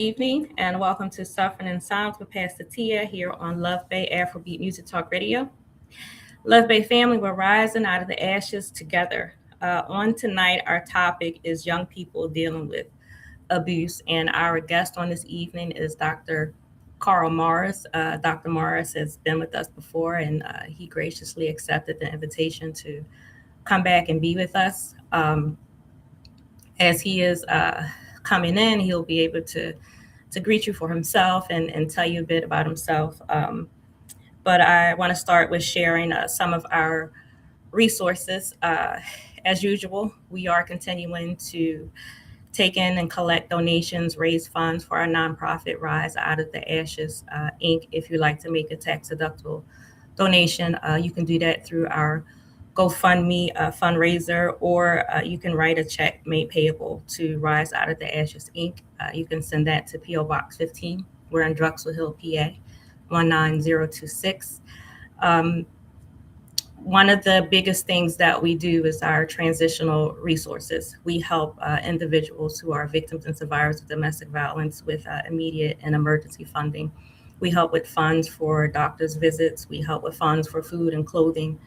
Evening and welcome to Suffering in Silence with Pastor Tia here on Love Bay Afrobeat Music Talk Radio. Love Bay family, we're rising out of the ashes together. On tonight, our topic is young people dealing with abuse, and our guest on this evening is Dr. Carl Morris. Dr. Morris has been with us before, and he graciously accepted the invitation to come back and be with us. As he is coming in, he'll be able to greet you for himself and tell you a bit about himself. But I want to start with sharing some of our resources. As usual, we are continuing to take in and collect donations, raise funds for our nonprofit Rise Out of the Ashes Inc. If you'd like to make a tax deductible donation, you can do that through our GoFundMe fundraiser, or you can write a check made payable to Rise Out of the Ashes Inc. You can send that to P.O. Box 15. We're in Drexel Hill, PA, 19026. One of the biggest things that we do is our transitional resources. We help individuals who are victims and survivors of domestic violence with immediate and emergency funding. We help with funds for doctor's visits. We help with funds for food and clothing.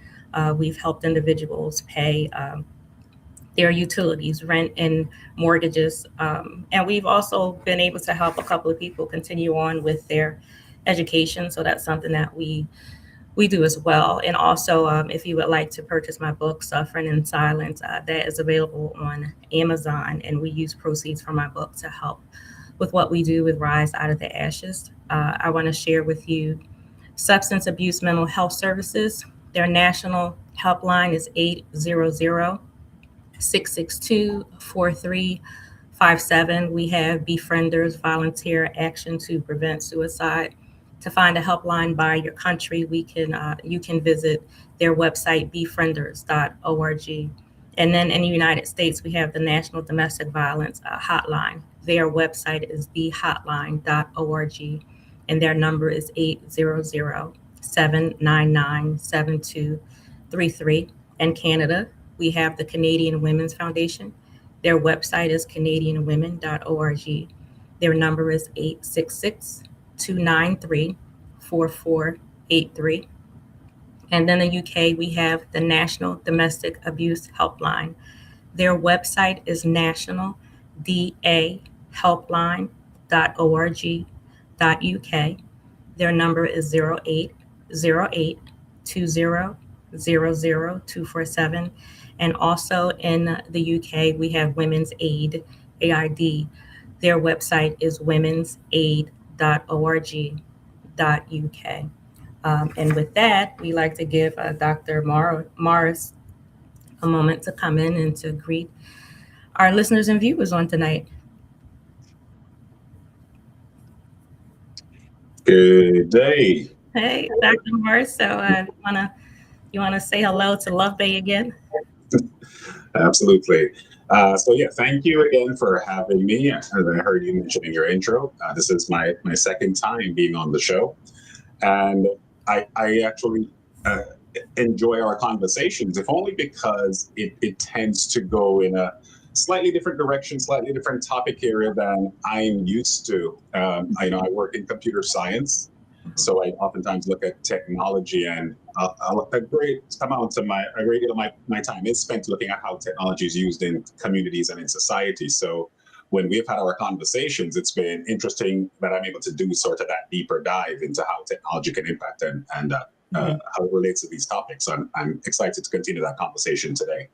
We've helped individuals pay their utilities, rent, and mortgages. And we've also been able to help a couple of people continue on with their education. So that's something that we do as well. And also, if you would like to purchase my book, Suffering in Silence, that is available on Amazon. And we use proceeds from my book to help with what we do with Rise Out of the Ashes. I want to share with you Substance Abuse Mental Health Services. Their national helpline is 800-662-4357. We have Befrienders Volunteer Action to Prevent Suicide. To find a helpline by your country, you can visit their website, befrienders.org. And then in the United States, we have the National Domestic Violence Hotline. Their website is thehotline.org, and their number is 800-799-7233. In Canada, we have the Canadian Women's Foundation. Their website is canadianwomen.org. Their number is 866-293-4483. And then in the UK, we have the National Domestic Abuse Helpline. Their website is nationaldahelpline.org.uk. Their number is 0808-20-00247. And also in the UK, we have Women's Aid, AID. Their website is womensaid.org.uk. And with that, we like to give Dr. Morris a moment to come in and to greet our listeners and viewers on tonight. Good day. Hey, Dr. Morris. So you wanna say hello to Love Bay again? Absolutely. Thank you again for having me. As I heard you mention in your intro, this is my second time being on the show, and I actually enjoy our conversations, if only because it tends to go in a slightly different direction, slightly different topic area than I'm used to. I work in computer science, so I oftentimes look at technology, and a great deal of my time is spent looking at how technology is used in communities and in society. So when we've had our conversations, it's been interesting that I'm able to do sort of that deeper dive into how technology can impact and how it relates to these topics. So I'm excited to continue that conversation today.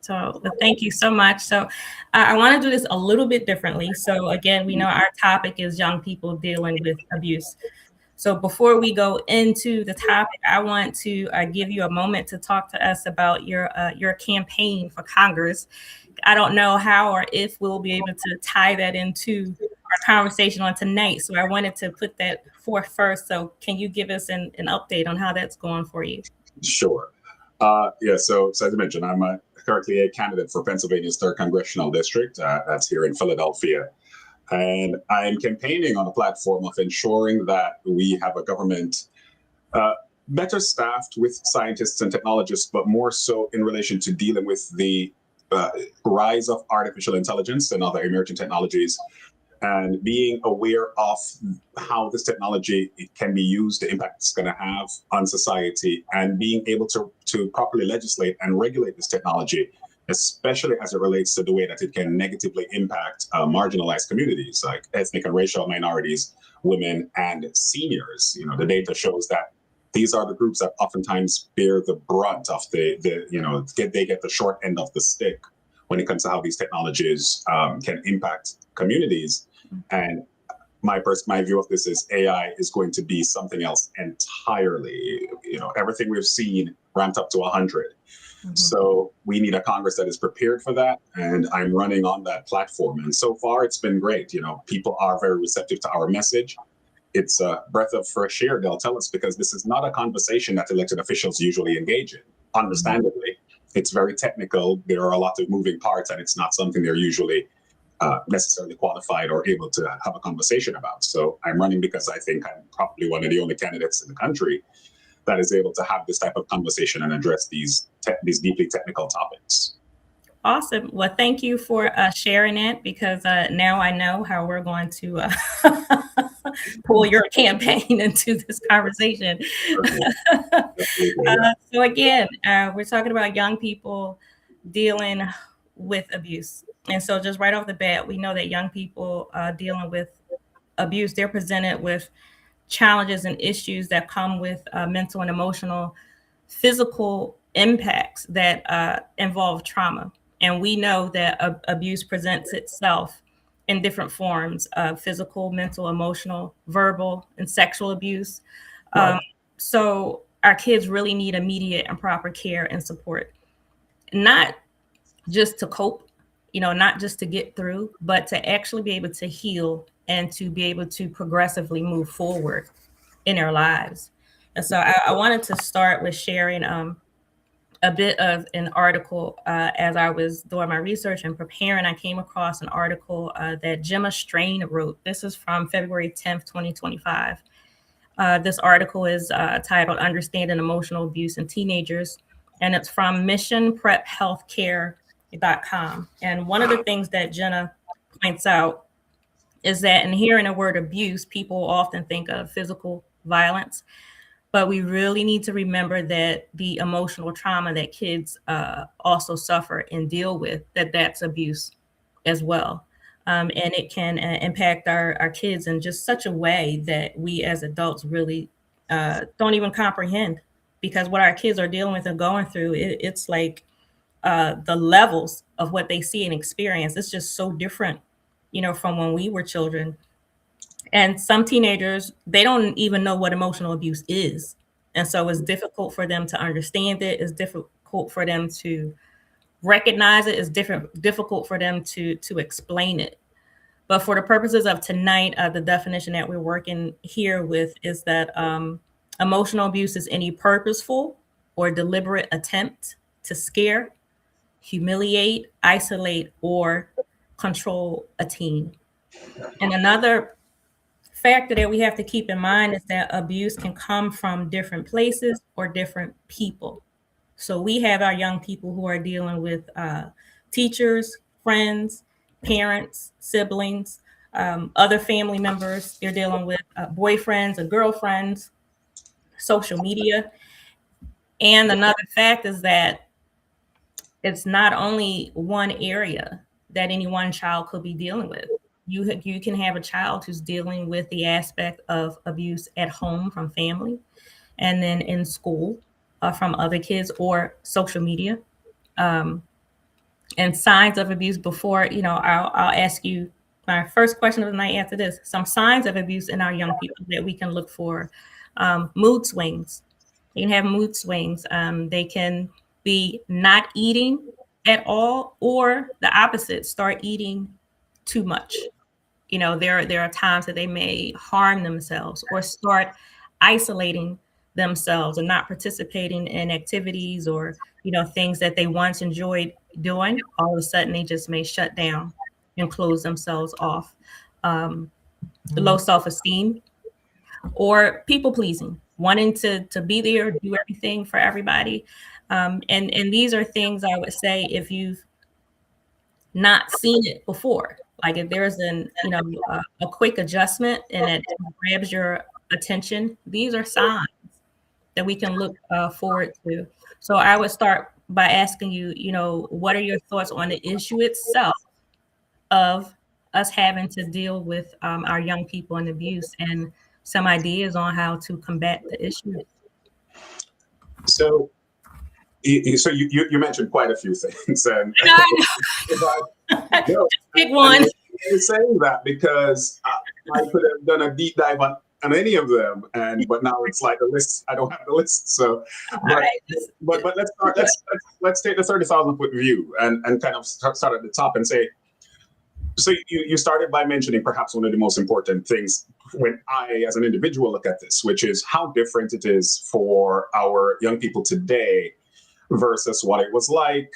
So thank you so much. So I want to do this a little bit differently. So again, we know our topic is young people dealing with abuse. So before we go into the topic, I want to give you a moment to talk to us about your campaign for Congress. I don't know how or if we'll be able to tie that into our conversation on tonight. So I wanted to put that forth first. So can you give us an update on how that's going for you? Sure. So as I mentioned, I'm currently a candidate for Pennsylvania's 3rd Congressional District. That's here in Philadelphia. And I'm campaigning on a platform of ensuring that we have a government better staffed with scientists and technologists, but more so in relation to dealing with the rise of artificial intelligence and other emerging technologies, and being aware of how this technology can be used, the impact it's going to have on society, and being able to properly legislate and regulate this technology, especially as it relates to the way that it can negatively impact marginalized communities like ethnic and racial minorities, women, and seniors. The data shows that these are the groups that oftentimes bear the brunt of they get the short end of the stick when it comes to how these technologies can impact communities. And my view of this is AI is going to be something else entirely. Everything we've seen ramped up to 100. Mm-hmm. So we need a Congress that is prepared for that. And I'm running on that platform. And so far, it's been great. People are very receptive to our message. It's a breath of fresh air, they'll tell us, because this is not a conversation that elected officials usually engage in. Understandably, it's very technical. There are a lot of moving parts, and it's not something they're usually necessarily qualified or able to have a conversation about. So I'm running because I think I'm probably one of the only candidates in the country that is able to have this type of conversation and address these deeply technical topics. Awesome. Well, thank you for sharing it, because now I know how we're going to pull your campaign into this conversation. So again, we're talking about young people dealing with abuse. And so just right off the bat, we know that young people dealing with abuse, they're presented with challenges and issues that come with mental and emotional, physical impacts that involve trauma. And we know that abuse presents itself in different forms of physical, mental, emotional, verbal, and sexual abuse. Right. So our kids really need immediate and proper care and support, not just to cope, not just to get through, but to actually be able to heal and to be able to progressively move forward in their lives. And so I wanted to start with sharing a bit of an article. As I was doing my research and preparing, I came across an article that Gemma Strain wrote. This is from February 10th, 2025. This article is titled Understanding Emotional Abuse in Teenagers, and it's from missionprephealthcare.com. And one of the things that Jenna points out is that in hearing the word abuse, people often think of physical violence, but we really need to remember that the emotional trauma that kids also suffer and deal with, that's abuse as well. And it can impact our kids in just such a way that we as adults really don't even comprehend, because what our kids are dealing with and going through, it's like the levels of what they see and experience. It's just so different, from when we were children. And some teenagers, they don't even know what emotional abuse is. And so it's difficult for them to understand it. It's difficult for them to recognize it. It's difficult for them to explain it. But for the purposes of tonight, the definition that we're working here with is that emotional abuse is any purposeful or deliberate attempt to scare, humiliate, isolate, or control a teen. And another factor that we have to keep in mind is that abuse can come from different places or different people. So we have our young people who are dealing with teachers, friends, parents, siblings, other family members. They're dealing with boyfriends and girlfriends, social media. And another fact is that it's not only one area that any one child could be dealing with. You can have a child who's dealing with the aspect of abuse at home from family, and then in school from other kids, or social media. And signs of abuse before, I'll ask you my first question of the night after this. Some signs of abuse in our young people that we can look for: mood swings. You can have mood swings. They can be not eating at all, or the opposite, start eating too much. There are times that they may harm themselves or start isolating themselves and not participating in activities or, things that they once enjoyed doing. All of a sudden, they just may shut down and close themselves off. Low self-esteem or people pleasing, wanting to be there, do everything for everybody. And these are things I would say, if you've not seen it before, Like if there's a quick adjustment and it grabs your attention, these are signs that we can look forward to. So I would start by asking you, what are your thoughts on the issue itself of us having to deal with our young people and abuse, and some ideas on how to combat the issue? So, you mentioned quite a few things, and just pick one. You're saying that because I could have done a deep dive on any of them, but now it's like a list. I don't have the list, so. But let's start. Let's take the 30,000-foot view and kind of start at the top and say. So you started by mentioning perhaps one of the most important things when I, as an individual, look at this, which is how different it is for our young people today versus what it was like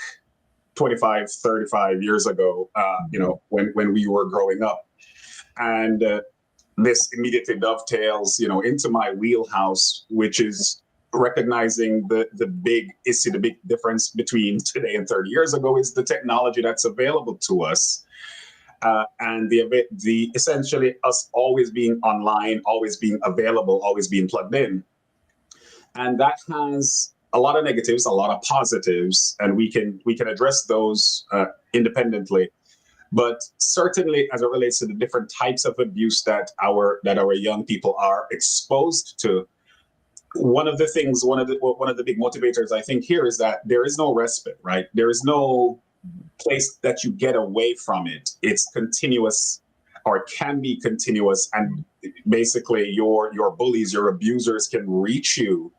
25, 35 years ago, when we were growing up. And this immediately dovetails, into my wheelhouse, which is recognizing the big issue, the big difference between today and 30 years ago is the technology that's available to us. And the essentially us always being online, always being available, always being plugged in. And that has a lot of negatives, a lot of positives, and we can address those independently. But certainly, as it relates to the different types of abuse that our young people are exposed to, one of the big motivators I think here is that there is no respite, right? There is no place that you get away from it. It's continuous, or it can be continuous, and basically your bullies, your abusers can reach you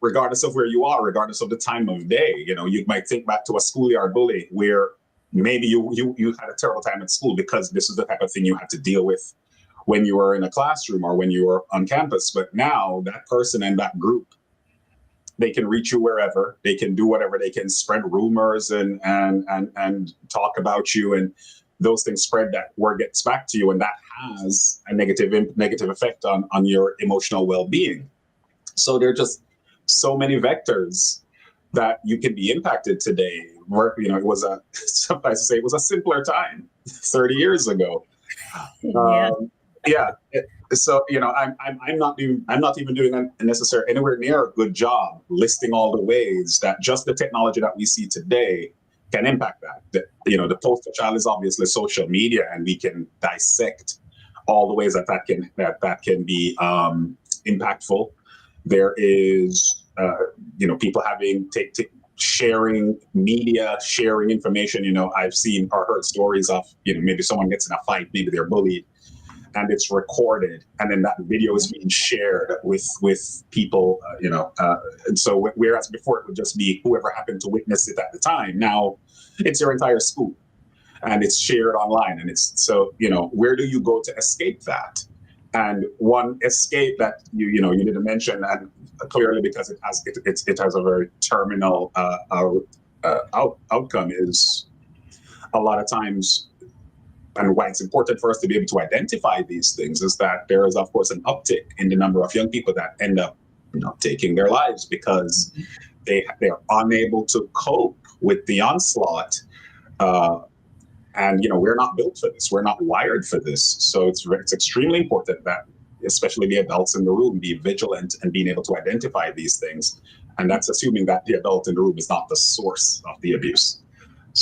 regardless of where you are, regardless of the time of day. You might think back to a schoolyard bully where maybe you had a terrible time at school because this is the type of thing you had to deal with when you were in a classroom or when you were on campus. But now that person and that group, they can reach you wherever. They can do whatever. They can spread rumors and talk about you, and those things spread. That word gets back to you, and that has a negative effect on your emotional well-being. So there are just so many vectors that you can be impacted today. Where it was sometimes say it was a simpler time 30 years ago. Yeah. So I'm not even doing a necessary anywhere near a good job listing all the ways that just the technology that we see today can impact that. The poster child is obviously social media, and we can dissect all the ways that can be impactful. There is people having sharing media, sharing information. I've seen or heard stories of maybe someone gets in a fight, maybe they're bullied, and it's recorded, and then that video is being shared with people, and so whereas before it would just be whoever happened to witness it at the time, now it's your entire school, and it's shared online, and it's so where do you go to escape that? And one escape that you didn't mention, and clearly because it has a very terminal outcome, is a lot of times. And why it's important for us to be able to identify these things is that there is, of course, an uptick in the number of young people that end up, taking their lives because they're unable to cope with the onslaught. And we're not built for this. We're not wired for this. So it's extremely important that, especially the adults in the room, be vigilant and being able to identify these things. And that's assuming that the adult in the room is not the source of the abuse.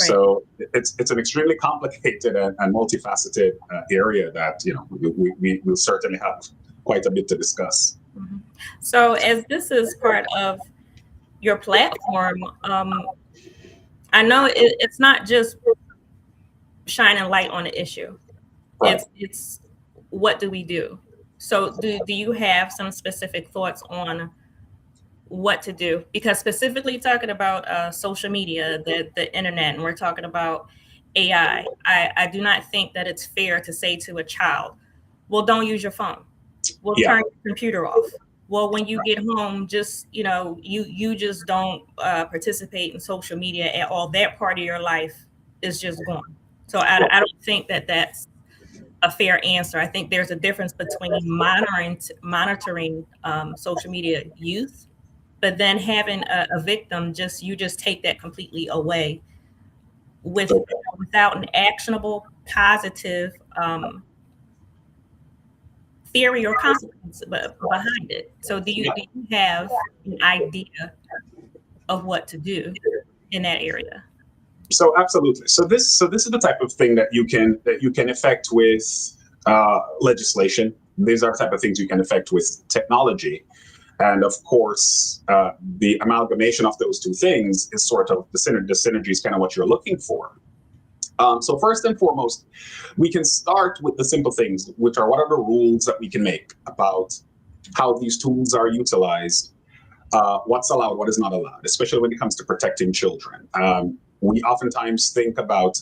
Right. So it's an extremely complicated and multifaceted area that we will certainly have quite a bit to discuss. Mm-hmm. So as this is part of your platform, I know it's not just shining light on the issue. Right. It's what do we do? So do you have some specific thoughts on what to do? Because specifically talking about social media, the internet, and we're talking about AI, I do not think that it's fair to say to a child, well, don't use your phone. Well, turn your computer off. Well, when you get home, just, you just don't participate in social media at all. That part of your life is just gone. So I don't think that that's a fair answer. I think there's a difference between monitoring social media use, but then having a victim you just take that completely away without an actionable positive theory or consequence behind it. So do you have an idea of what to do in that area? So absolutely. So this is the type of thing that you can affect with legislation. These are the type of things you can affect with technology. And of course, the amalgamation of those two things is sort of the synergy is kind of what you're looking for. So first and foremost, we can start with the simple things, which are what are the rules that we can make about how these tools are utilized, what's allowed, what is not allowed, especially when it comes to protecting children. We oftentimes think about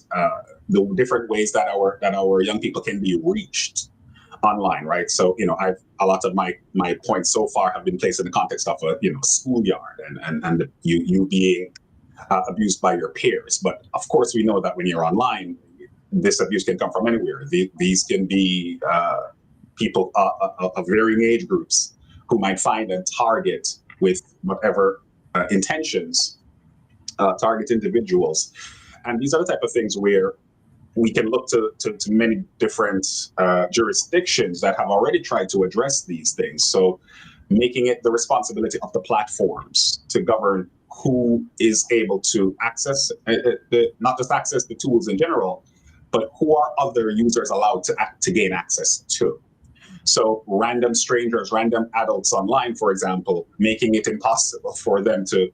the different ways that our young people can be reached online, right? So, a lot of my points so far have been placed in the context of a schoolyard and you being abused by your peers. But of course, we know that when you're online, this abuse can come from anywhere. These can be people of varying age groups who might find and target with whatever intentions, target individuals. And these are the type of things where we can look to many different jurisdictions that have already tried to address these things. So making it the responsibility of the platforms to govern who is able to access, not just access the tools in general, but who are other users allowed to gain access to. So random strangers, random adults online, for example, making it impossible for them to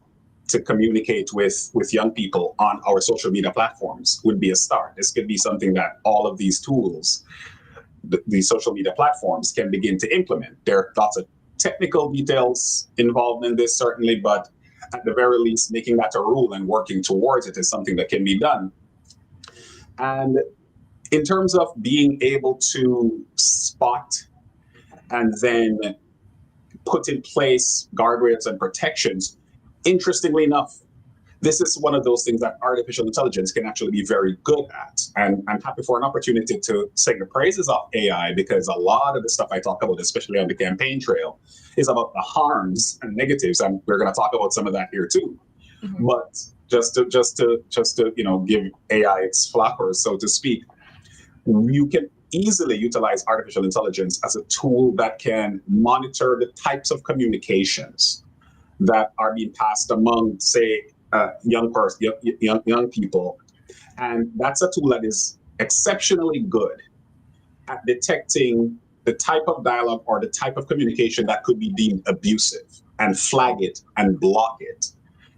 communicate with young people on our social media platforms would be a start. This could be something that all of these tools, these social media platforms, can begin to implement. There are lots of technical details involved in this, certainly, but at the very least, making that a rule and working towards it is something that can be done. And in terms of being able to spot and then put in place guardrails and protections, interestingly enough, this is one of those things that artificial intelligence can actually be very good at. And I'm happy for an opportunity to sing the praises of AI, because a lot of the stuff I talk about, especially on the campaign trail, is about the harms and negatives, and we're going to talk about some of that here too. Mm-hmm. But just to give AI its flowers, so to speak, you can easily utilize artificial intelligence as a tool that can monitor the types of communications that are being passed among, say, young people. And that's a tool that is exceptionally good at detecting the type of dialogue or the type of communication that could be deemed abusive, and flag it and block it,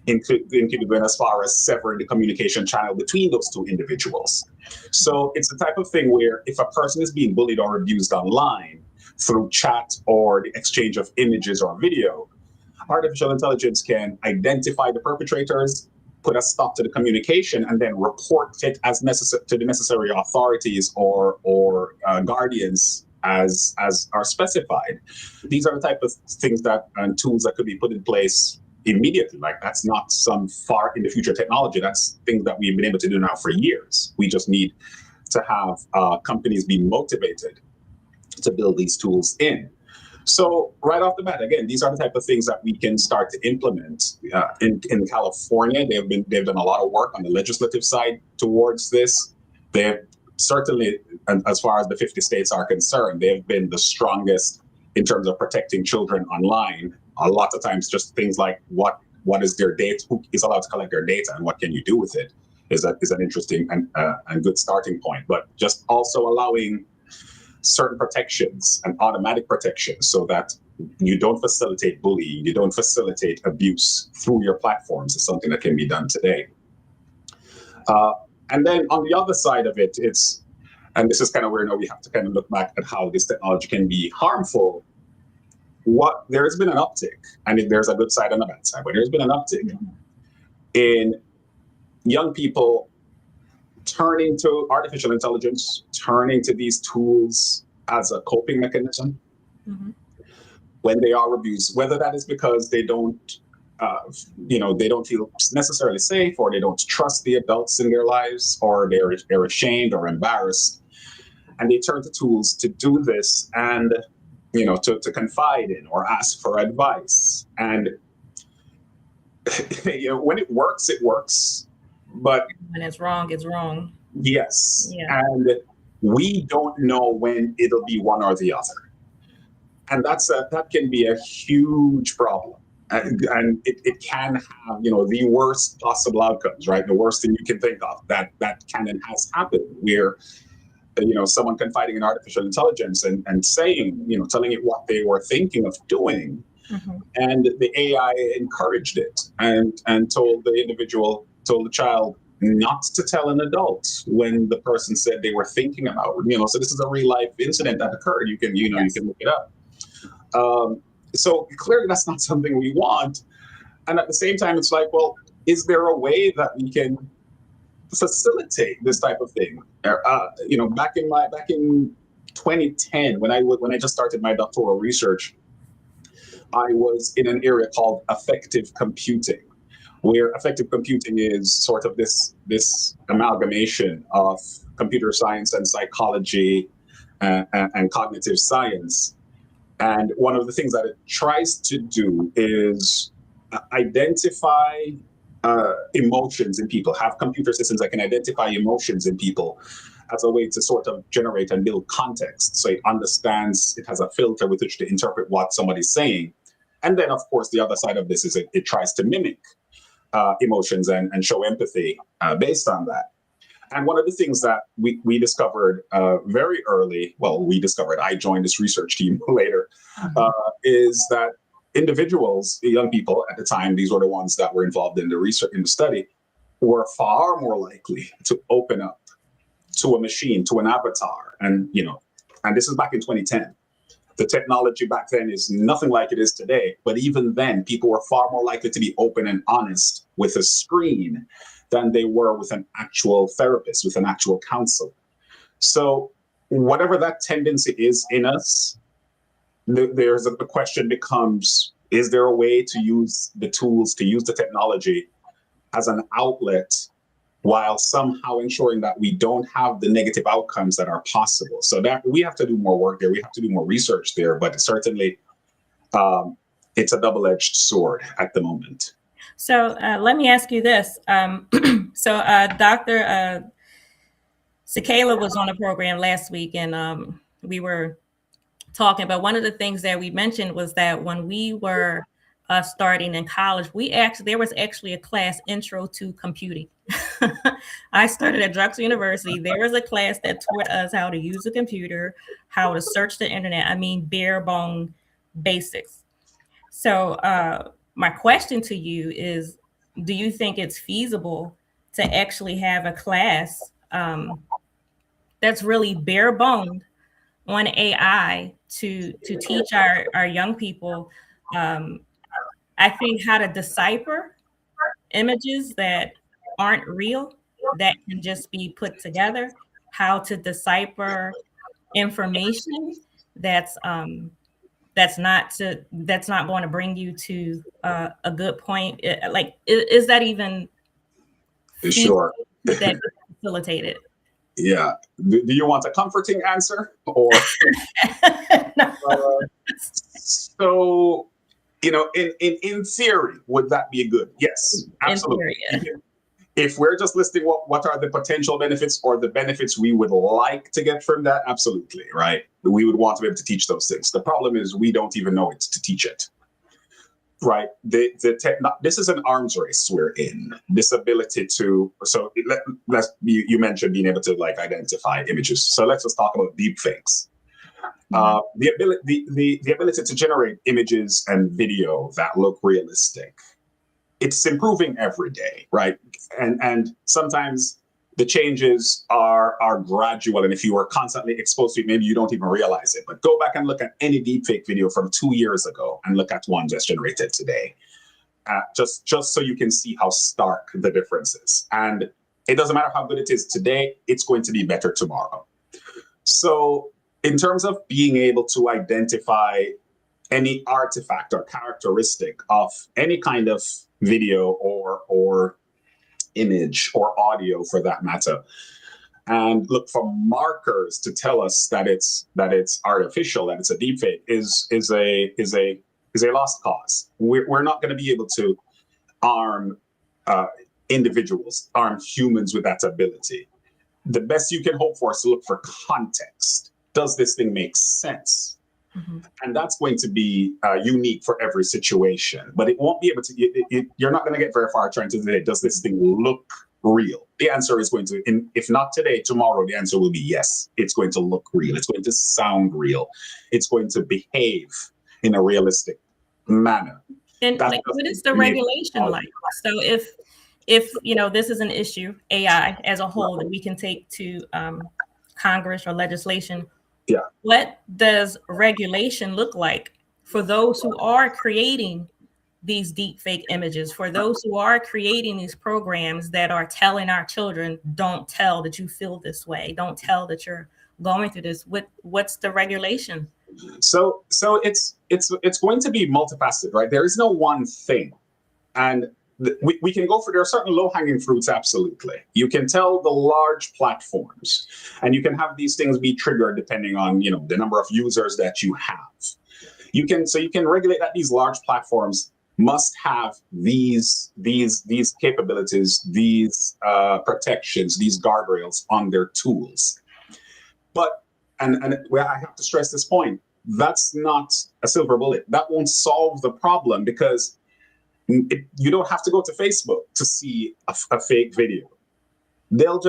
including as far as severing the communication channel between those two individuals. So it's the type of thing where if a person is being bullied or abused online through chat or the exchange of images or video, artificial intelligence can identify the perpetrators, put a stop to the communication, and then report it as necessary to the necessary authorities or guardians as are specified. These are the type of things that and tools that could be put in place immediately. Like, that's not some far in the future technology. That's things that we've been able to do now for years. We just need to have companies be motivated to build these tools in. So right off the bat, again, these are the type of things that we can start to implement. In California, they've done a lot of work on the legislative side towards this. They've certainly, as far as the 50 states are concerned, they've been the strongest in terms of protecting children online. A lot of times, just things like what is their data, who is allowed to collect their data, and what can you do with it is an interesting and good starting point. But just also allowing certain protections and automatic protections so that you don't facilitate bullying, you don't facilitate abuse through your platforms is something that can be done today. And then on the other side of it, and this is kind of where we have to kind of look back at how this technology can be harmful. There has been an uptick, and there's a good side and a bad side, but there's been an uptick in young people turning to artificial intelligence, turning to these tools as a coping mechanism when they are abused, whether that is because they don't, they don't feel necessarily safe, or they don't trust the adults in their lives, or they're ashamed or embarrassed, and they turn to tools to do this and, to confide in or ask for advice. And, when it works, it works. But when it's wrong, it's wrong. Yes. Yeah. And we don't know when it'll be one or the other. And that can be a huge problem. And it can have, the worst possible outcomes, right? The worst thing you can think of that can and has happened where, someone confiding in artificial intelligence and saying, telling it what they were thinking of doing, Mhm. and the AI encouraged it and told the child not to tell an adult when the person said they were thinking about it. So this is a real life incident that occurred. You can Yes. look it up. So clearly that's not something we want. And at the same time, it's like, well, is there a way that we can facilitate this type of thing? Back in 2010, when I just started my doctoral research, I was in an area called affective computing, where affective computing is sort of this amalgamation of computer science and psychology and cognitive science. And one of the things that it tries to do is identify emotions in people, have computer systems that can identify emotions in people as a way to sort of generate and build context. So it understands, it has a filter with which to interpret what somebody's saying. And then, of course, the other side of this is it tries to mimic emotions and show empathy based on that. And one of the things that we discovered very early, I joined this research team later, is that individuals, young people at the time, these were the ones that were involved in the research, in the study, were far more likely to open up to a machine, to an avatar. And this is back in 2010. The technology back then is nothing like it is today. But even then, people were far more likely to be open and honest with a screen than they were with an actual therapist, with an actual counselor. So whatever that tendency is in us, the question becomes, is there a way to use the tools, to use the technology as an outlet while somehow ensuring that we don't have the negative outcomes that are possible? So that we have to do more work there. We have to do more research there, but certainly it's a double-edged sword at the moment. So let me ask you this. Dr. Sakela was on the program last week, and we were talking about, one of the things that we mentioned was that when we were starting in college, there was actually a class, Intro to Computing. I started at Drexel University. There was a class that taught us how to use a computer, how to search the internet. I mean, bare bone basics. So my question to you is, do you think it's feasible to actually have a class that's really bare boned on AI to teach our young people, I think, how to decipher images that aren't real, that can just be put together, how to decipher information that's not going to bring you to a good point. Is that even Sure. that facilitated? Yeah. Do you want a comforting answer or? No. So, in theory, would that be good? Yes, absolutely. In theory, yeah. If we're just listing what are the potential benefits or the benefits we would like to get from that, absolutely, right? We would want to be able to teach those things. The problem is we don't even know it to teach it. Right. This is an arms race we're in. This ability to, you mentioned being able to identify images. So let's just talk about deep fakes. Mm-hmm. The ability to generate images and video that look realistic. It's improving every day, right? And sometimes the changes are gradual, and if you are constantly exposed to it, maybe you don't even realize it. But go back and look at any deepfake video from 2 years ago, and look at one just generated today, just so you can see how stark the difference is. And it doesn't matter how good it is today; it's going to be better tomorrow. So, in terms of being able to identify any artifact or characteristic of any kind of video or image or audio, for that matter, and look for markers to tell us that it's artificial, that it's a deepfake, is a lost cause. We're not going to be able to arm individuals, arm humans with that ability. the best you can hope for is to look for context. Does this thing make sense? Mhm. And that's going to be unique for every situation. But it won't be able to, you're not going to get very far trying to say, does this thing look real? The answer is going to, if not today, tomorrow, the answer will be yes. It's going to look real. It's going to sound real. It's going to behave in a realistic manner. And That's like, just what is the the regulation like? So if this is an issue, AI as a whole, that we can take to Congress or legislation, Yeah. what does regulation look like for those who are creating these deep fake images, for those who are creating these programs that are telling our children, don't tell that you feel this way, don't tell that you're going through this? What's the regulation? So it's going to be multifaceted, right? There is no one thing. And we can go for, there are certain low-hanging fruits, absolutely. You can tell the large platforms, and you can have these things be triggered depending on, the number of users that you have. You can regulate that these large platforms must have these capabilities, these protections, these guardrails on their tools. But and where I have to stress this point, that's not a silver bullet. That won't solve the problem, because you don't have to go to Facebook to see a fake video.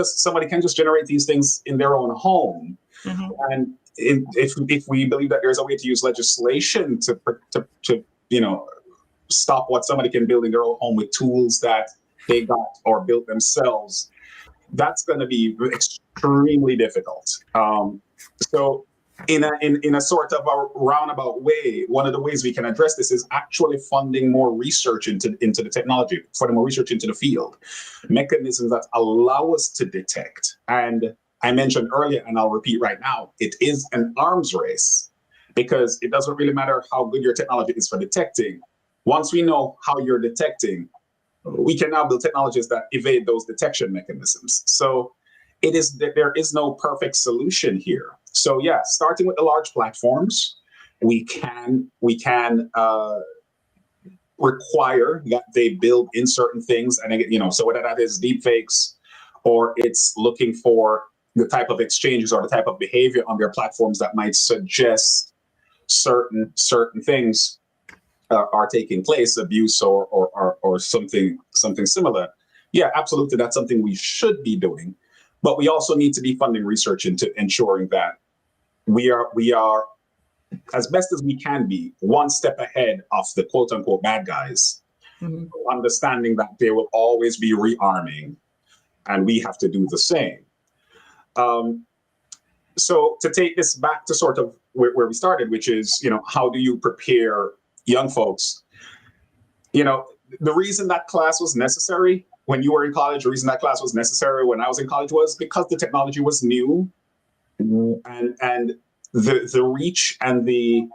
Somebody can just generate these things in their own home. Mhm. And if we believe that there's a way to use legislation to stop what somebody can build in their own home with tools that they got or built themselves, that's going to be extremely difficult. So in a sort of a roundabout way, one of the ways we can address this is actually funding more research into the technology, funding more research into the field, mechanisms that allow us to detect. And I mentioned earlier, and I'll repeat right now, it is an arms race, because it doesn't really matter how good your technology is for detecting. Once we know how you're detecting, we can now build technologies that evade those detection mechanisms. So there is no perfect solution here. So yeah, starting with the large platforms, we can require that they build in certain things, and so whether that is deepfakes or it's looking for the type of exchanges or the type of behavior on their platforms that might suggest certain things are taking place, abuse or something similar. Yeah, absolutely, that's something we should be doing, but we also need to be funding research into ensuring that we are as best as we can be one step ahead of the quote unquote bad guys, Mhm. understanding that there will always be rearming, and we have to do the same. So to take this back to sort of where we started, which is, how do you prepare young folks? The reason that class was necessary when you were in college, the reason that class was necessary when I was in college, was because the technology was new, and the reach and the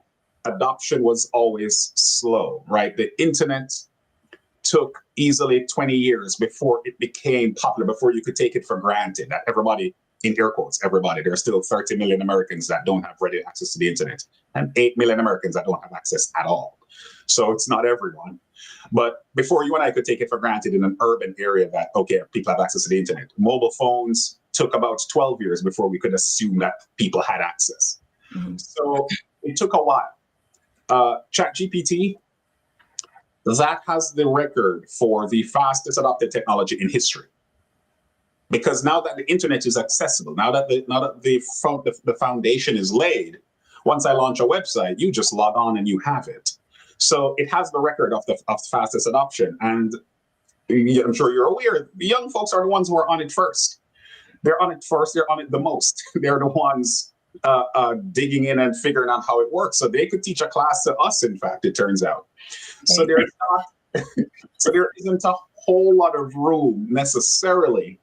adoption was always slow, right? The internet took easily 20 years before it became popular, before you could take it for granted that everybody, in air quotes, everybody, there are still 30 million Americans that don't have ready access to the internet, and 8 million Americans that don't have access at all. So it's not everyone. But before you and I could take it for granted in an urban area that, okay, people have access to the internet, mobile phones took about 12 years before we could assume that people had access. Mhm. So it took a while. ChatGPT, that has the record for the fastest adopted technology in history. Because now that the internet is accessible, now that the foundation is laid, once I launch a website, you just log on and you have it. So it has the record of the fastest adoption. And I'm sure you're aware, the young folks are the ones who are on it first. They're on it first. They're on it the most. They're the ones digging in and figuring out how it works. So they could teach a class to us, in fact, it turns out. So there isn't a whole lot of room necessarily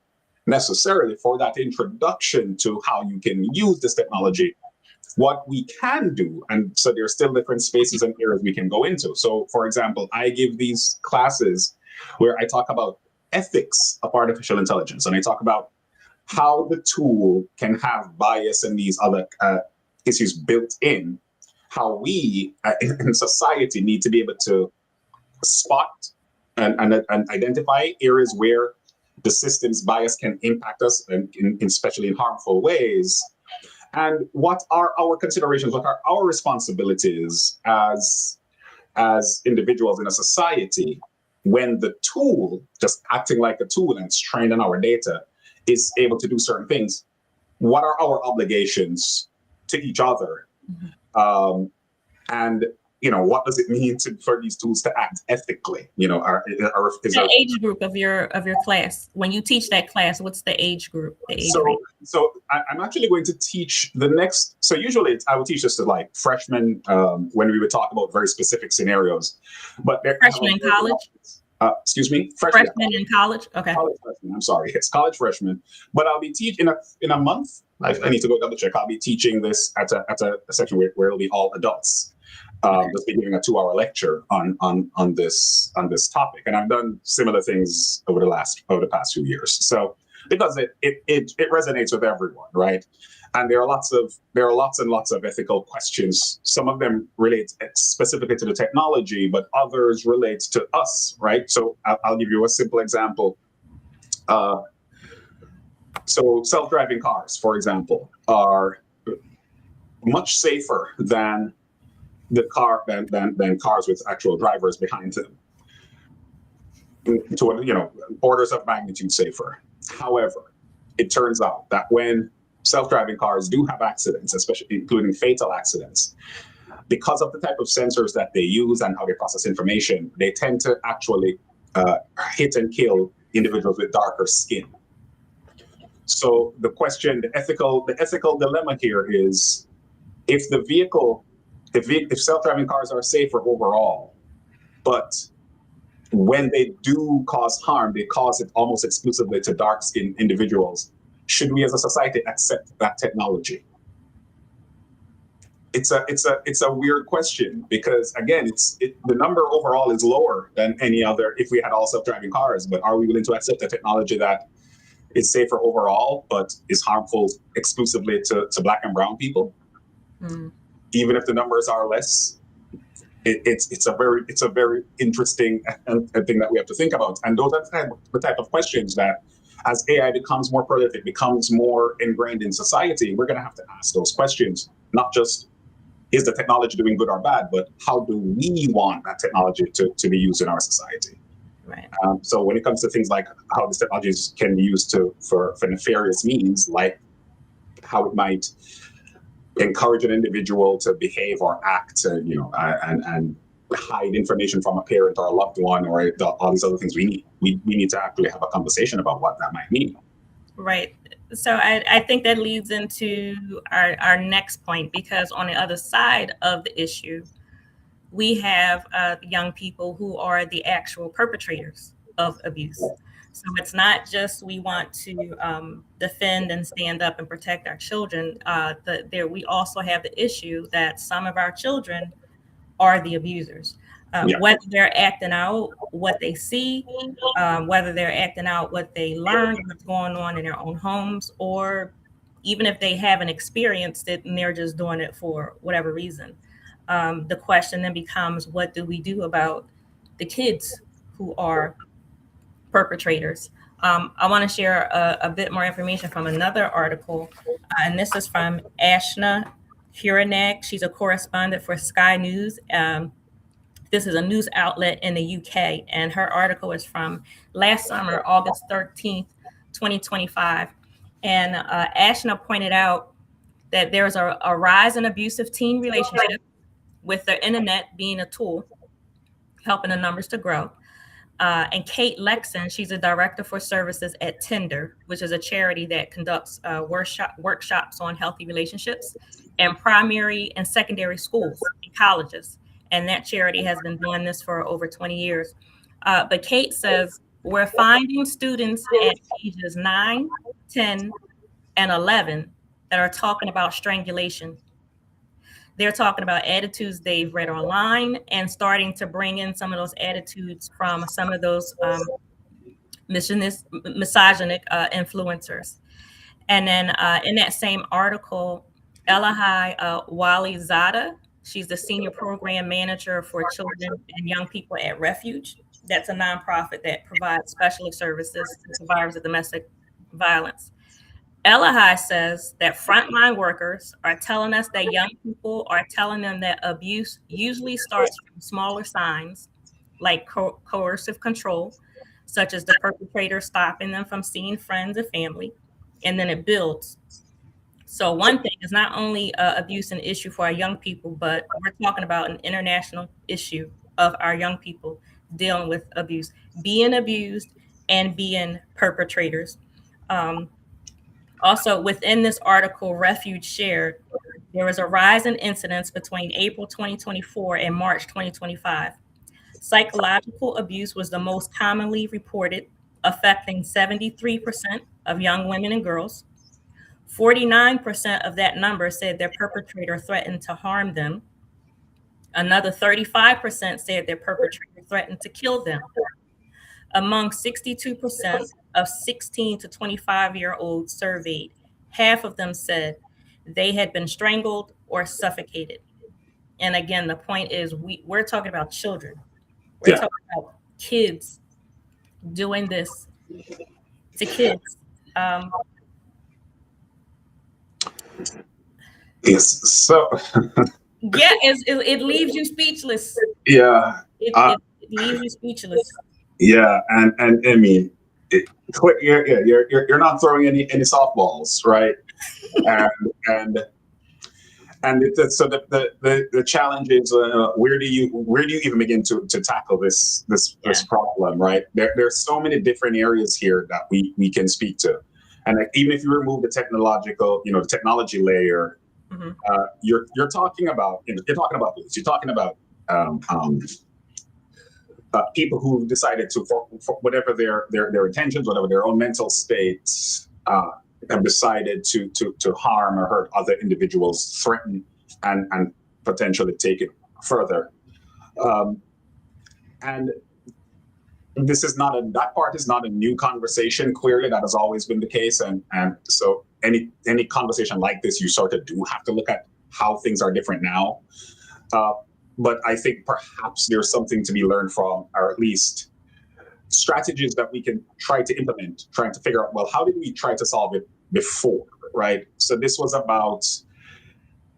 for that introduction to how you can use this technology. What we can do, and so there's still different spaces and areas we can go into. So, for example, I give these classes where I talk about ethics of artificial intelligence, and I talk about how the tool can have bias and these other issues built in, how we in society need to be able to spot and identify areas where the system's bias can impact us, especially in harmful ways. And what are our considerations? What are our responsibilities as individuals in a society when the tool, just acting like a tool and it's trained on our data, is able to do certain things? What are our obligations to each other? And what does it mean for these tools to act ethically? The age group of your class. When you teach that class, what's the age group? So I'm actually going to teach the next. So usually I would teach this to like freshmen when we would talk about very specific scenarios. But freshmen in college. Excuse me, freshmen in college. Okay. College freshmen. I'm sorry, it's college freshmen. But I'll be teaching in a month. I need to go double check. I'll be teaching this at a section where it'll be all adults. Just be giving a 2-hour lecture on this topic, and I've done similar things over the past few years. So because it resonates with everyone, right? And there are lots and lots of ethical questions. Some of them relate specifically to the technology, but others relate to us, right? So I'll give you a simple example. So self-driving cars, for example, are much safer than cars with actual drivers behind them, to orders of magnitude safer. However, it turns out that when self-driving cars do have accidents, especially including fatal accidents, because of the type of sensors that they use and how they process information, they tend to actually hit and kill individuals with darker skin. So the ethical dilemma here is, if self-driving cars are safer overall, but when they do cause harm, they cause it almost exclusively to dark-skinned individuals, should we as a society accept that technology? It's a weird question, because again, the number overall is lower than any other if we had all self-driving cars, but are we willing to accept a technology that is safer overall but is harmful exclusively to Black and brown people? Even if the numbers are less? It's a very interesting thing that we have to think about. And those are the type of questions that, as AI becomes more prolific, becomes more ingrained in society, we're going to have to ask those questions. Not just, is the technology doing good or bad, but how do we want that technology to be used in our society? Right. So when it comes to things like how these technologies can be used for nefarious means, like how it might encourage an individual to behave or act, and hide information from a parent or a loved one, or all these other things, we need to actually have a conversation about what that might mean. Right. So I think that leads into our next point, because on the other side of the issue, we have young people who are the actual perpetrators of abuse. So it's not just we want to defend and stand up and protect our children. We also have the issue that some of our children are the abusers. Whether they're acting out what they see, whether they're acting out what they learned, what's going on in their own homes, or even if they haven't experienced it and they're just doing it for whatever reason. The question then becomes, what do we do about the kids who are perpetrators? I want to share a bit more information from another article, and this is from Ashna Huranak. She's a correspondent for Sky News. This is a news outlet in the UK, and her article is from last summer, August 13th, 2025. And Ashna pointed out that there's a rise in abusive teen relationships, with the internet being a tool, helping the numbers to grow. And Kate Lexon, she's a director for services at Tinder, which is a charity that conducts workshops on healthy relationships in primary and secondary schools and colleges. And that charity has been doing this for over 20 years. But Kate says, we're finding students at ages 9, 10, and 11 that are talking about strangulation. They're talking about attitudes they've read online and starting to bring in some of those attitudes from some of those misogynic influencers. And then in that same article, Elahai Walizada, she's the senior program manager for children and young people at Refuge. That's a nonprofit that provides specialist services to survivors of domestic violence. Elahai says that frontline workers are telling us that young people are telling them that abuse usually starts from smaller signs like coercive control, such as the perpetrator stopping them from seeing friends or family, and then it builds. So one thing is not only abuse an issue for our young people, but we're talking about an international issue of our young people dealing with abuse, being abused and being perpetrators. Um, Also, within this article, Refuge shared, there was a rise in incidents between April 2024 and March 2025. Psychological abuse was the most commonly reported, affecting 73% of young women and girls. 49% of that number said their perpetrator threatened to harm them. Another 35% said their perpetrator threatened to kill them. Among 62% of 16 to 25-year-olds surveyed, half of them said they had been strangled or suffocated. And again, the point is we're talking about children. We're Yeah. talking about kids doing this to kids. Yes. So Yeah, it leaves you speechless. yeah. It leaves you speechless. Yeah, and I mean, you're not throwing any softballs, right? And and so the challenge is where do you even begin to tackle this problem, right? There's so many different areas here that we can speak to, and like, even if you remove the the technology layer, Mm-hmm. you're talking about police, you're talking about um, um, people who've decided to, for whatever their intentions, whatever their own mental states, have decided to harm or hurt other individuals, threaten and potentially take it further. And that part is not a new conversation. Clearly, that has always been the case, and so any conversation like this, you sort of do have to look at how things are different now. But I think perhaps there's something to be learned from, or at least strategies that we can try to implement, trying to figure out, well, how did we try to solve it before, right? So this was about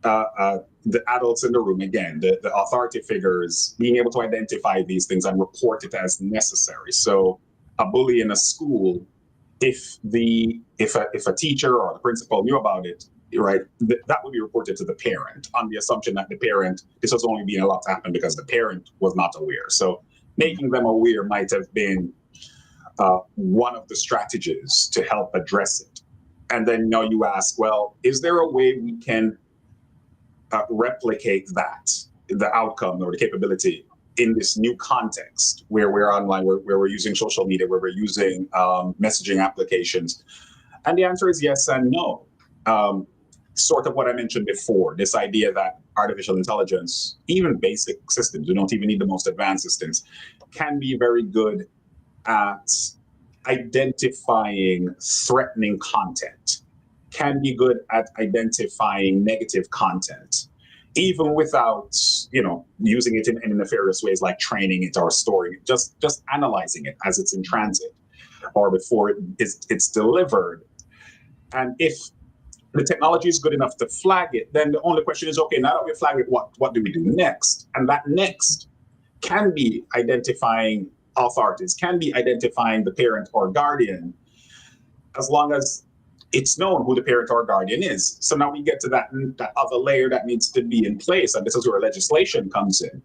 the adults in the room, again, the authority figures being able to identify these things and report it as necessary. So a bully in a school, if a teacher or the principal knew about it, right, that would be reported to the parent on the assumption that this was only being allowed to happen because the parent was not aware. So making them aware might have been one of the strategies to help address it. And then now you ask, well, is there a way we can replicate the outcome or the capability in this new context where we're online, where we're using social media, where we're using messaging applications? And the answer is yes and no. Sort of what I mentioned before, this idea that artificial intelligence, even basic systems, we don't even need the most advanced systems, can be very good at identifying threatening content, can be good at identifying negative content, even without, using it in nefarious ways like training it or storing it, just analyzing it as it's in transit or before it's delivered. And if the technology is good enough to flag it, then the only question is, okay, now that we flag it, what do we do next? And that next can be identifying authorities, can be identifying the parent or guardian, as long as it's known who the parent or guardian is. So now we get to that other layer that needs to be in place, and this is where legislation comes in.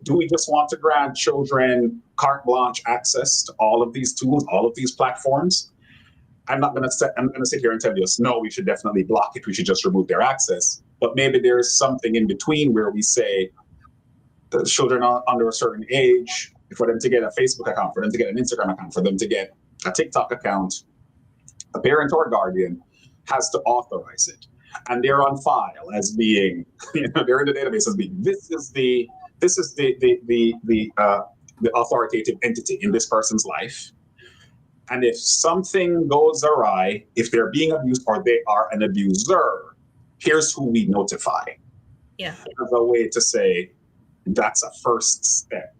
Do we just want to grant children carte blanche access to all of these tools, all of these platforms? I'm going to sit here and tell you, no, we should definitely block it. We should just remove their access. But maybe there's something in between where we say the children are under a certain age, for them to get a Facebook account, for them to get an Instagram account, for them to get a TikTok account, a parent or guardian has to authorize it. And they're on file as being, they're in the database as being, this is the authoritative entity in this person's life. And if something goes awry, if they're being abused or they are an abuser, here's who we notify. Yeah. As a way to say that's a first step.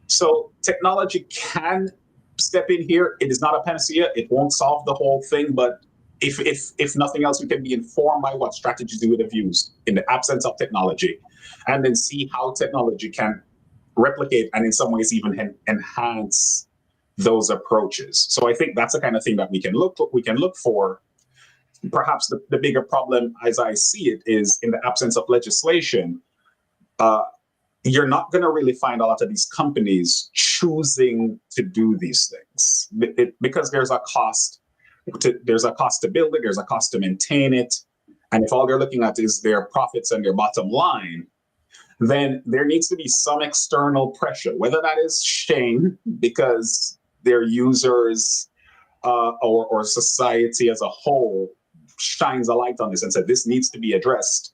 So technology can step in here. It is not a panacea. It won't solve the whole thing, but if nothing else, we can be informed by what strategies we would have used in the absence of technology, and then see how technology can replicate and in some ways even enhance those approaches. So I think that's the kind of thing that we can look for. Perhaps the bigger problem, as I see it, is in the absence of legislation. You're not going to really find a lot of these companies choosing to do these things because there's a cost. There's a cost to build it. There's a cost to maintain it, and if all they're looking at is their profits and their bottom line, then there needs to be some external pressure, whether that is shame because their users or society as a whole shines a light on this and said this needs to be addressed,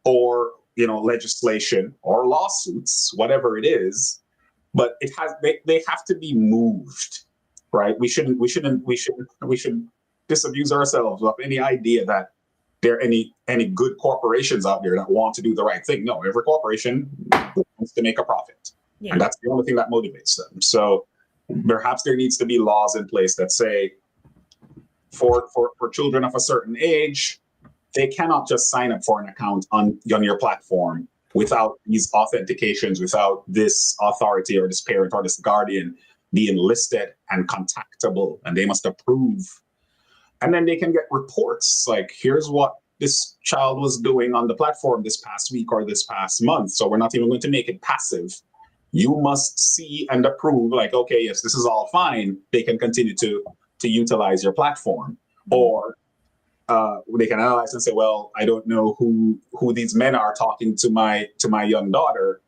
or legislation or lawsuits, whatever it is. But they have to be moved, right? We should disabuse ourselves of any idea that there are any good corporations out there that want to do the right thing. No, every corporation wants to make a profit. Yeah. And that's the only thing that motivates them. So perhaps there needs to be laws in place that say for children of a certain age, they cannot just sign up for an account on your platform without these authentications, without this authority or this parent or this guardian being listed and contactable, and they must approve. And then they can get reports like, here's what this child was doing on the platform this past week or this past month. So we're not even going to make it passive. You must see and approve, like, okay, yes, this is all fine. They can continue to utilize your platform. Or they can analyze and say, well, I don't know who these men are talking to my young daughter.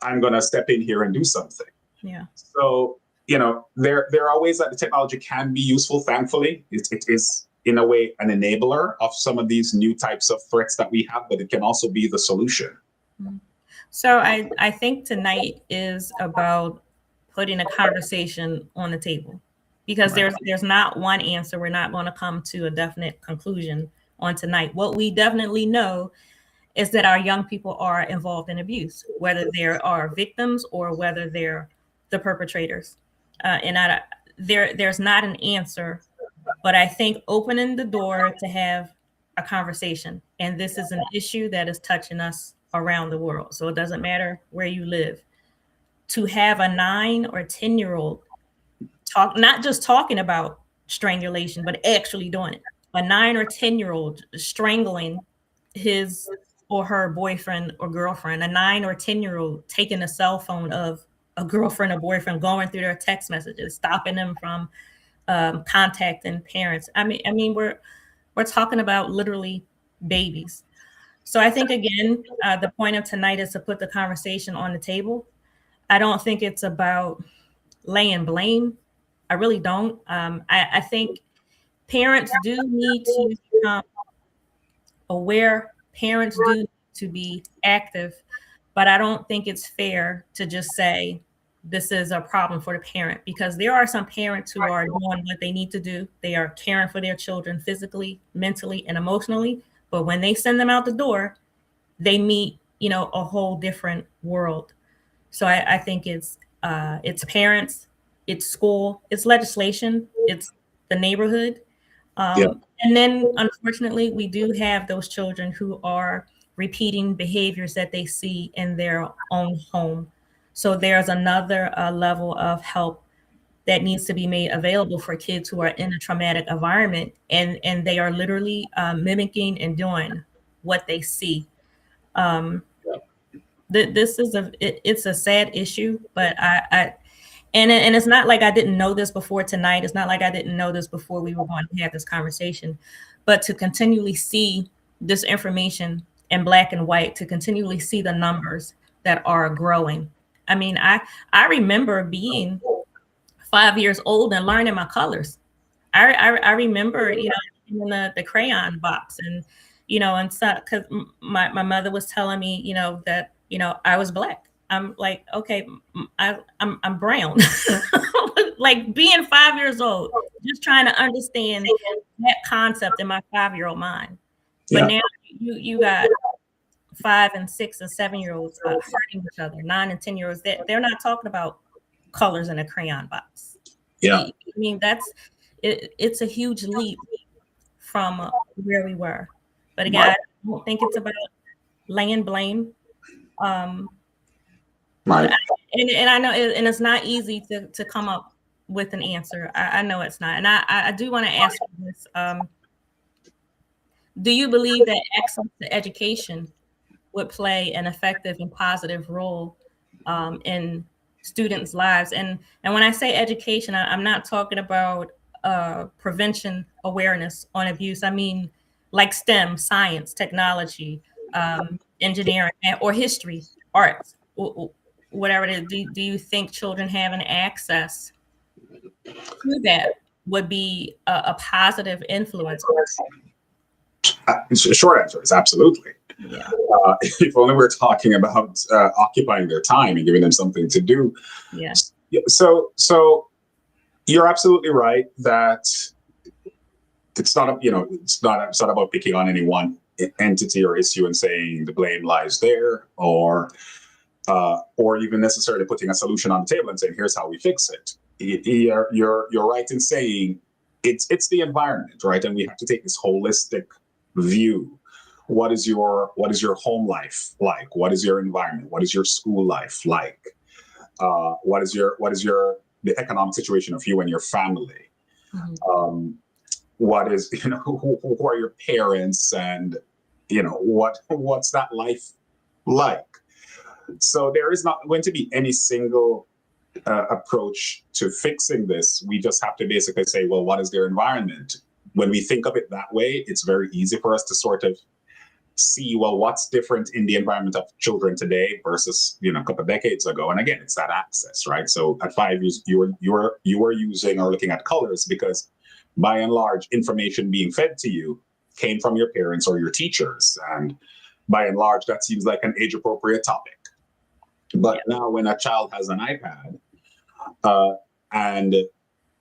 I'm going to step in here and do something. Yeah. So, there are ways that the technology can be useful. Thankfully, it is in a way an enabler of some of these new types of threats that we have, but it can also be the solution. So I think tonight is about putting a conversation on the table, because there's not one answer. We're not going to come to a definite conclusion on tonight. What we definitely know is that our young people are involved in abuse, whether there are victims or whether they're the perpetrators. And there's not an answer, but I think opening the door to have a conversation, and this is an issue that is touching us around the world. So it doesn't matter where you live. To have a 9 or 10-year-old not just talking about strangulation, but actually doing it. A 9 or 10-year-old strangling his or her boyfriend or girlfriend. A 9 or 10-year-old taking a cell phone of a girlfriend or boyfriend, going through their text messages, stopping them from contacting parents. I mean, we're talking about literally babies. So I think, again, the point of tonight is to put the conversation on the table. I don't think it's about laying blame. I really don't. I think parents do need to become aware. Parents do need to be active, but I don't think it's fair to just say this is a problem for the parent, because there are some parents who are doing what they need to do. They are caring for their children physically, mentally, and emotionally. But when they send them out the door, they meet, a whole different world. So I think it's parents, it's school, it's legislation, it's the neighborhood. And then, unfortunately, we do have those children who are repeating behaviors that they see in their own home. So there's another level of help that needs to be made available for kids who are in a traumatic environment, and they are literally mimicking and doing what they see. This is it's a sad issue, but and it's not like I didn't know this before tonight. It's not like I didn't know this before we were going to have this conversation, but to continually see this information in black and white, to continually see the numbers that are growing. I mean, I remember being 5 years old and learning my colors. I remember, in the crayon box, and and stuff, because my mother was telling me, that I was black. I'm like, okay, I'm brown. Like being 5 years old, just trying to understand that concept in my 5-year-old mind. But now you got 5 and 6 and 7-year-olds hurting each other, 9 and 10-year-olds. They're not talking about colors in a crayon box. Yeah. I mean, it's a huge leap from where we were. But again, I don't think it's about laying blame. Right. And I know, and it's not easy to come up with an answer. I know it's not. And I do want to ask you this. Do you believe that access to education would play an effective and positive role in students' lives? And when I say education, I'm not talking about prevention awareness on abuse. I mean, like STEM, science, technology, engineering, or history, arts, whatever it is. Do you think children having access to that would be a positive influence? Short answer is absolutely. Yeah. If only we're talking about occupying their time and giving them something to do. Yeah. So you're absolutely right that it's not about picking on any one entity or issue and saying the blame lies there, or even necessarily putting a solution on the table and saying, here's how we fix it. You're right in saying it's the environment, right? And we have to take this holistic view. What is your home life like? What is your environment? What is your school life like? What is the economic situation of you and your family? Mm-hmm. What is, who are your parents, and what's that life like? So there is not going to be any single approach to fixing this. We just have to basically say, well, what is their environment? When we think of it that way, it's very easy for us to sort of see, well, what's different in the environment of children today versus a couple of decades ago. And again, it's that access, right? So at 5 years, you were using or looking at colors because, by and large, information being fed to you came from your parents or your teachers, and by and large, that seems like an age-appropriate topic. But now, when a child has an iPad and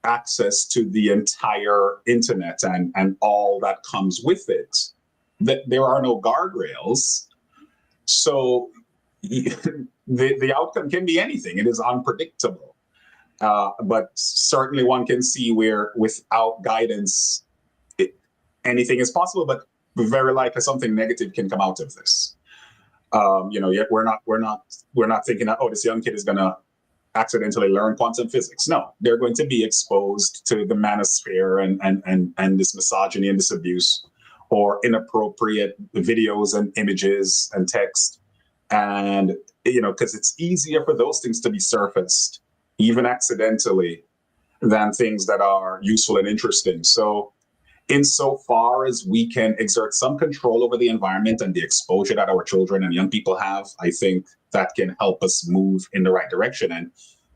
access to the entire internet and all that comes with it, that there are no guardrails. So the outcome can be anything. It is unpredictable. But certainly one can see where without guidance, anything is possible, but very likely something negative can come out of this. Yet we're not thinking that, this young kid is going to accidentally learn quantum physics. No, they're going to be exposed to the manosphere and this misogyny and this abuse, or inappropriate videos and images and text. And, because it's easier for those things to be surfaced, even accidentally, than things that are useful and interesting. So insofar as we can exert some control over the environment and the exposure that our children and young people have, I think that can help us move in the right direction. And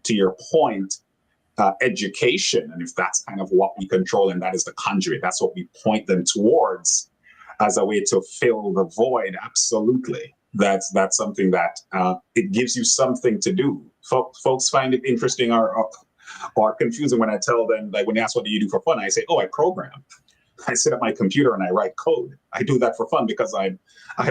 to your point, education, and if that's kind of what we control, and that is the conduit, that's what we point them towards as a way to fill the void. Absolutely. That's something that it gives you something to do. Folks find it interesting or confusing when I tell them, like when they ask, what do you do for fun? I say, I program. I sit at my computer and I write code. I do that for fun because I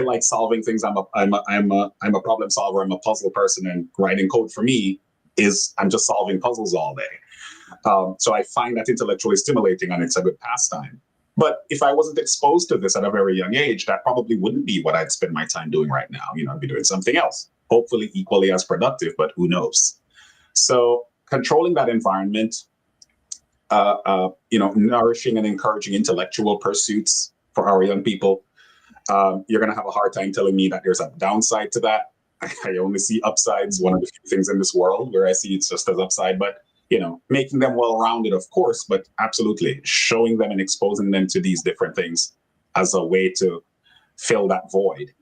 like solving things. I'm a problem solver. I'm a puzzle person, and writing code for me is I'm just solving puzzles all day. So I find that intellectually stimulating, and it's a good pastime. But if I wasn't exposed to this at a very young age, that probably wouldn't be what I'd spend my time doing right now. I'd be doing something else, hopefully equally as productive, but who knows? So controlling that environment, nourishing and encouraging intellectual pursuits for our young people. You're going to have a hard time telling me that there's a downside to that. I only see upsides. One of the few things in this world where I see it's just as upside, but making them well-rounded, of course, but absolutely showing them and exposing them to these different things as a way to fill that void,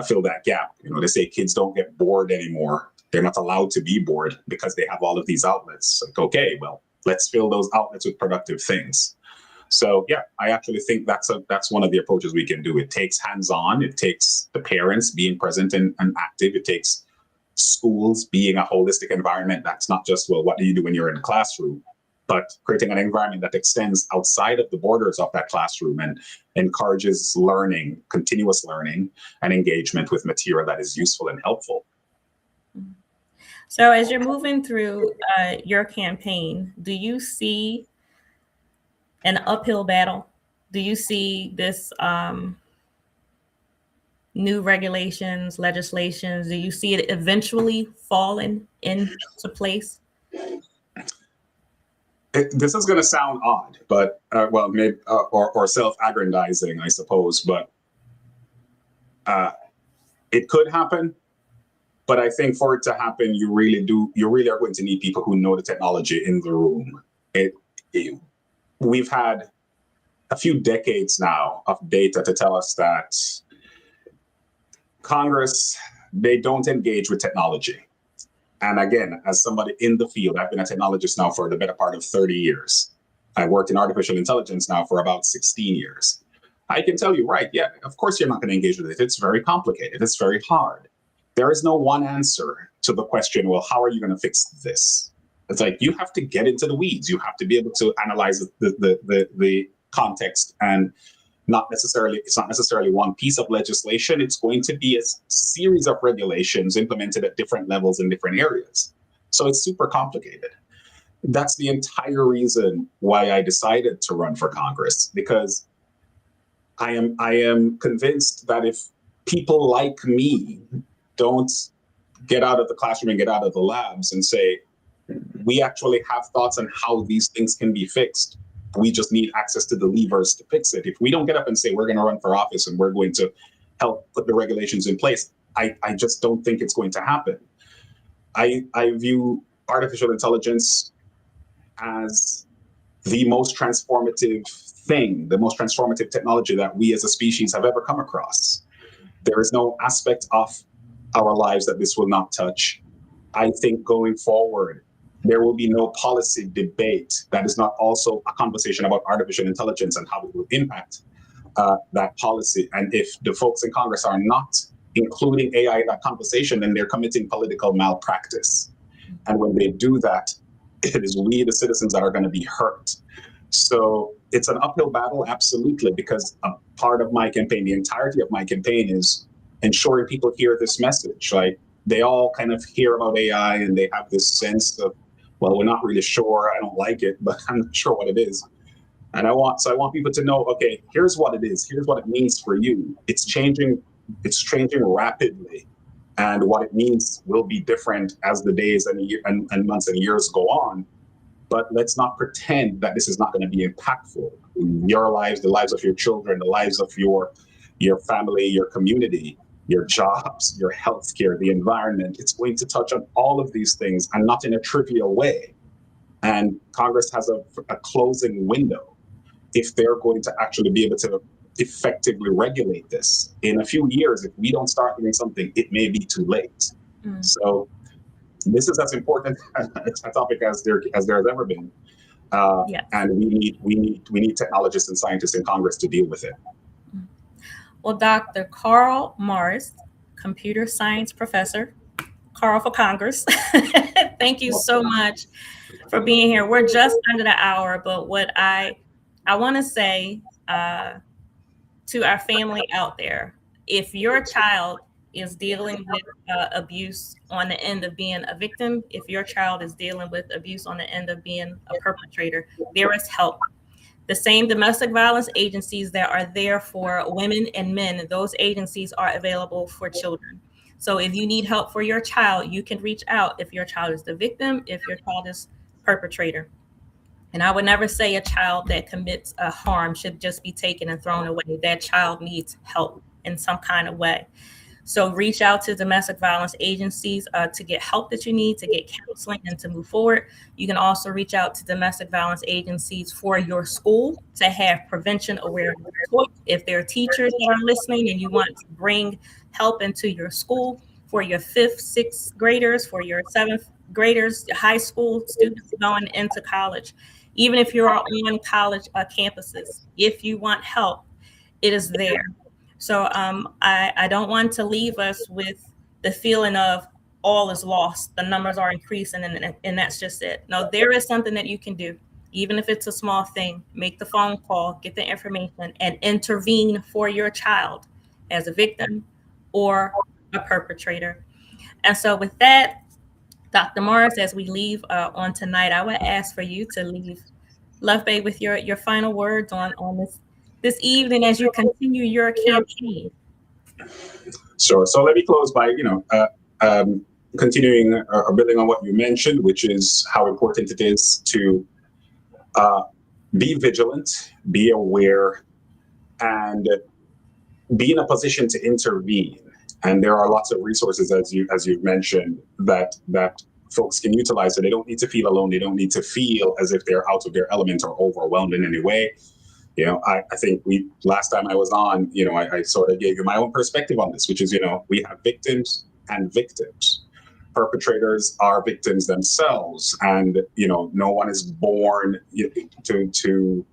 fill that gap. They say kids don't get bored anymore. They're not allowed to be bored because they have all of these outlets. Like, okay, well, let's fill those outlets with productive things. So yeah, I actually think that's one of the approaches we can do. It takes hands-on. It takes the parents being present and active. It takes schools being a holistic environment. That's not just, well, what do you do when you're in a classroom? but creating an environment that extends outside of the borders of that classroom and encourages learning, continuous learning, and engagement with material that is useful and helpful. So as you're moving through your campaign, do you see an uphill battle? Do you see this new regulations, legislations? Do you see it eventually falling into place? This is going to sound odd, but well, maybe or self-aggrandizing, I suppose. But it could happen. But I think for it to happen, you really are going to need people who know the technology in the room. We've had a few decades now of data to tell us that Congress, they don't engage with technology. And again, as somebody in the field, I've been a technologist now for the better part of 30 years. I worked in artificial intelligence now for about 16 years. I can tell you, right, yeah, of course you're not going to engage with it. It's very complicated. It's very hard. There is no one answer to the question, well, how are you going to fix this? It's like, you have to get into the weeds. You have to be able to analyze the context, and it's not necessarily one piece of legislation. It's going to be a series of regulations implemented at different levels in different areas. So it's super complicated. That's the entire reason why I decided to run for Congress, because I am convinced that if people like me don't get out of the classroom and get out of the labs and say, we actually have thoughts on how these things can be fixed. We just need access to the levers to fix it. If we don't get up and say, we're going to run for office and we're going to help put the regulations in place, I just don't think it's going to happen. I view artificial intelligence as the most transformative thing, the most transformative technology that we as a species have ever come across. There is no aspect of our lives that this will not touch. I think going forward, there will be no policy debate that is not also a conversation about artificial intelligence and how it will impact that policy. And if the folks in Congress are not including AI in that conversation, then they're committing political malpractice. And when they do that, it is we, the citizens, that are going to be hurt. So it's an uphill battle, absolutely, because a part of my campaign, the entirety of my campaign, is ensuring people hear this message. Like, they all kind of hear about AI and they have this sense of, well, we're not really sure. I don't like it, but I'm not sure what it is. And I want people to know, okay, here's what it is. Here's what it means for you. It's changing rapidly. And what it means will be different as the days and months and years go on. But let's not pretend that this is not going to be impactful. Your lives, the lives of your children, the lives of your family, your community, your jobs, your healthcare, the environment. It's going to touch on all of these things, and not in a trivial way. And Congress has a closing window if they're going to actually be able to effectively regulate this. In a few years, if we don't start doing something, it may be too late. So this is as important a topic as there has ever been. Yes. And we need technologists and scientists in Congress to deal with it. Well, Dr. Carl Morris, computer science professor, Carl for Congress. Thank you so much for being here. We're just under the hour, but what I want to say to our family out there, if your child is dealing with abuse on the end of being a victim, if your child is dealing with abuse on the end of being a perpetrator, there is help. The same domestic violence agencies that are there for women and men, those agencies are available for children. So if you need help for your child, you can reach out if your child is the victim, if your child is perpetrator. And I would never say a child that commits a harm should just be taken and thrown away. That child needs help in some kind of way. So reach out to domestic violence agencies to get help that you need, to get counseling and to move forward. You can also reach out to domestic violence agencies for your school to have prevention awareness. If there are teachers that are listening and you want to bring help into your school for your 5th, 6th graders, for your 7th graders, high school students going into college, even if you're on college campuses, if you want help, it is there. So I don't want to leave us with the feeling of all is lost. The numbers are increasing and that's just it. No, there is something that you can do. even if it's a small thing, make the phone call, get the information, and intervene for your child as a victim or a perpetrator. And so, with that, Dr. Morris, as we leave on tonight, I would ask for you to leave Love Bay with your final words on this evening as you continue your campaign. Sure. So let me close by, continuing or building on what you mentioned, which is how important it is to be vigilant, be aware, and be in a position to intervene. And there are lots of resources, as you've mentioned, that folks can utilize. So they don't need to feel alone. They don't need to feel as if they're out of their element or overwhelmed in any way. I think last time I was on, I sort of gave you my own perspective on this, which is, we have victims and victims. Perpetrators are victims themselves, and no one is born to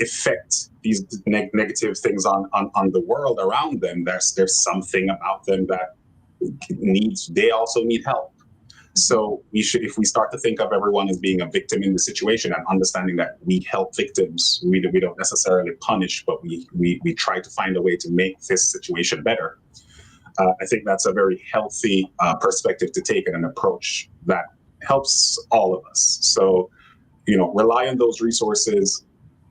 affect these negative things on the world around them. There's something about them that they also need help. So if we start to think of everyone as being a victim in the situation and understanding that we help victims, we don't necessarily punish, but we try to find a way to make this situation better. I think that's a very healthy perspective to take and an approach that helps all of us. So, rely on those resources.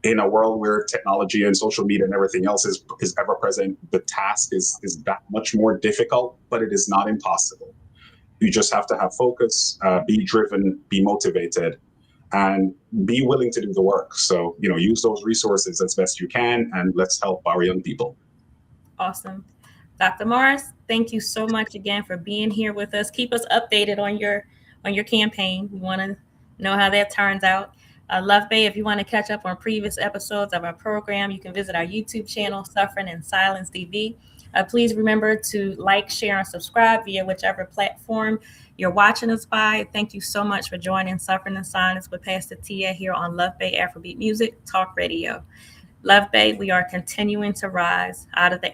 In a world where technology and social media and everything else is ever present, the task is that much more difficult, but it is not impossible. You just have to have focus, be driven, be motivated, and be willing to do the work. So, use those resources as best you can, and let's help our young people. Awesome. Dr. Morris, thank you so much again for being here with us. Keep us updated on your campaign. We want to know how that turns out. Love Bay, if you want to catch up on previous episodes of our program, you can visit our YouTube channel, Suffering in Silence TV. Please remember to like, share, and subscribe via whichever platform you're watching us by. Thank you so much for joining Suffering in Silence with Pastor Tia here on Love Bay Afrobeat Music Talk Radio. Love Bay, we are continuing to rise out of the